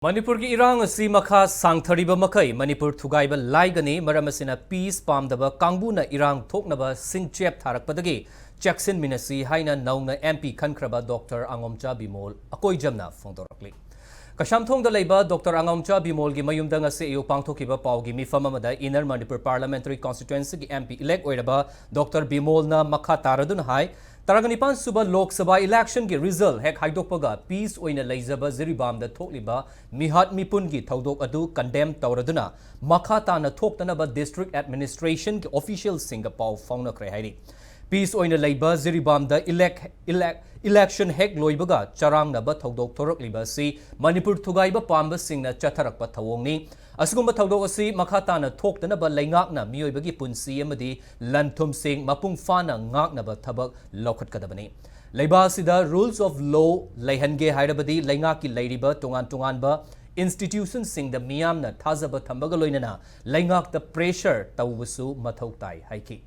Manipur ki irang asi makha sangthariba makai Manipur thugaiba laigani maramasina peace pamdaba kangbuna irang thoknaba singchep tharakpadagi Jackson Minasi haina nauna MP khankraba Dr. Angomcha Bimol akoi jamna phongdorakli Kashamthong da leiba Dr. Angomcha Bimol gi mayumda ngase eu pangthokiba pawgi mifam amada Inner Manipur Parliamentary Constituency gi MP elect oiraba Dr. Bimol na makha taradun hai Taragnipan suba Lok Sabha election ki result hek haidokpaga peace oina leizaba Jiribam da thokliba mihat mipun gi thodok adu condemn tawraduna makha tana thoktanaba district administration ki official singa paw fauna kre hairi peace oina leiba Jiribam da election hek loibaga charang na ba thodok thorokliba si Manipur thugaiba pamba singna chatharakpa thawongni asugumba thodok asi makha tana thoktanaba leingakna mioibagi punsi amadi lanthum sing mapung fana ngaknaba thabak lokhatkadabani leiba sida rules of law leihange hairabadi leingaki leiriba tongan ba institution sing da miyamna thazaba thambaga loinana leingak the pressure tawusu mathau tai haiki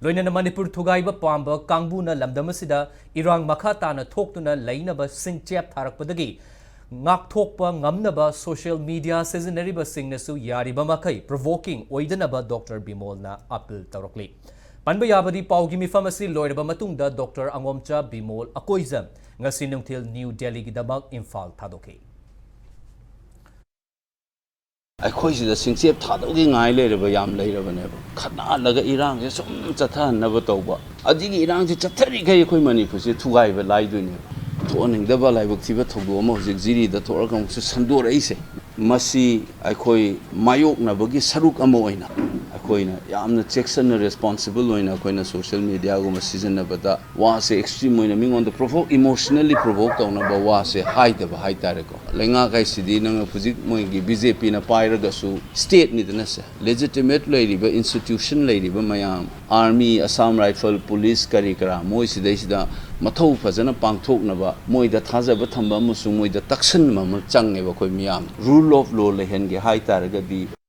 loinana Manipur thugaiba pamba kangbuna lamdamasida irang makha tana thoktuna leinaba singchep tharakpadagi ngak thokpa ngamnaba social media seasonariba singnasu yariba makai provoking oidanaba Dr. Bimol na appeal tawrakli panba yabadi pawgi mifam asi loiraba matungda Dr. Angomcha Bimol akoizam ngasi nungthil New Delhi gi dabak Imphal thadoki ꯑꯩꯈꯣꯏꯁꯤꯗ ꯁꯤꯡꯆꯦꯞ ꯊꯥꯗꯧꯒꯤ ꯉꯥꯏ ꯂꯩꯔꯕ ꯌꯥꯝ ꯂꯩꯔꯕꯅꯦꯕ ꯈꯠꯅꯍꯜꯂꯒ ꯏꯔꯥꯡꯁꯦ ꯁꯨꯝ ꯆꯠꯊꯍꯟꯅꯕ ꯇꯧꯕ ꯑꯗꯨꯒꯤ ꯏꯔꯥꯡꯁꯦ ꯆꯠꯊꯔꯤꯈꯩ ꯑꯩꯈꯣꯏ ꯃꯅꯤꯄꯨꯔꯁꯦ ꯊꯨꯒꯥꯏꯕ ꯂꯥꯏꯗꯣꯏꯅꯦꯕ ꯊꯣꯛꯍꯟꯅꯤꯡꯗꯕ ꯂꯥꯏꯕꯛ ꯊꯤꯕ ꯊꯧꯗꯣꯛ ꯑꯃ ꯍꯧꯖꯤꯛ ꯖꯤꯔꯤꯗ ꯊꯣꯛꯂꯒ ꯑꯃꯨꯛꯁꯨ ꯁꯟꯗꯣꯔꯛꯏꯁꯦ ꯃꯁꯤ ꯑꯩꯈꯣꯏ ꯃꯥꯌꯣꯛꯅꯕꯒꯤ ꯁꯔꯨꯛ ꯑꯃ ꯑꯣꯏꯅ ꯑꯩꯈꯣꯏꯅ ꯌꯥꯝꯅ ꯆꯦꯛꯁꯟꯅ ꯔꯦꯁꯄꯣꯟꯁꯤꯕꯜ ꯑꯣꯏꯅ ꯑꯩꯈꯣꯏꯅ ꯁꯣꯁꯤꯌꯦꯜ ꯃꯤꯗꯤꯌꯥꯒꯨꯝꯕ ꯁꯤꯖꯤꯟꯅꯕꯗ ꯋꯥꯁꯦ ꯑꯦꯛꯁꯇ꯭ꯔꯤꯝ ꯑꯣꯏꯅ ꯃꯤꯉꯣꯟꯗ ꯏꯃꯣꯁꯅꯦꯜꯂꯤ ꯄ꯭ꯔꯣꯚꯣꯛ ꯇꯧꯅꯕ ꯋꯥꯁꯦ ꯍꯥꯏꯗꯕ ꯍꯥꯏꯇꯥꯔꯦꯀꯣ ꯂꯩꯉꯥꯛ ꯍꯥꯏꯁꯤꯗꯤ ꯅꯪꯅ ꯍꯧꯖꯤꯛ ꯃꯣꯏꯒꯤ ꯕꯤꯖꯦꯄꯤꯅ ꯄꯥꯏꯔꯒꯁꯨ ꯁ꯭ꯇꯦꯠꯅꯤꯗꯅꯁꯦ ꯂꯦꯖꯤꯇꯤꯃꯦꯠ ꯂꯩꯔꯤꯕ ꯏꯟꯁꯇꯤꯇ꯭ꯌꯨꯁꯟ ꯂꯩꯔꯤꯕ ꯃꯌꯥꯝ ꯑꯥꯔꯃꯤ ꯑꯁꯥꯝ ꯔꯥꯏꯐꯜ ꯄꯨꯂꯤꯁ ꯀꯔꯤ ꯀꯔꯥ ꯃꯣꯏꯁꯤꯗꯩꯁꯤꯗ ꯃꯊꯧ ꯐꯖꯅ ꯄꯥꯡꯊꯣꯛꯅꯕ ꯃꯣꯏꯗ ꯊꯥꯖꯕ ꯊꯝꯕ ꯑꯃꯁꯨꯡ ꯃꯣꯏꯗ ꯇꯛꯁꯟꯕ ꯑꯃ ꯆꯪꯉꯦꯕ ꯑꯩꯈꯣꯏ ꯃꯤꯌꯥꯝ ꯔꯨꯜ ꯑꯣꯐ ꯂꯣ ꯂꯩꯍꯟꯒꯦ ꯍꯥꯏꯇꯥꯔꯒꯗꯤ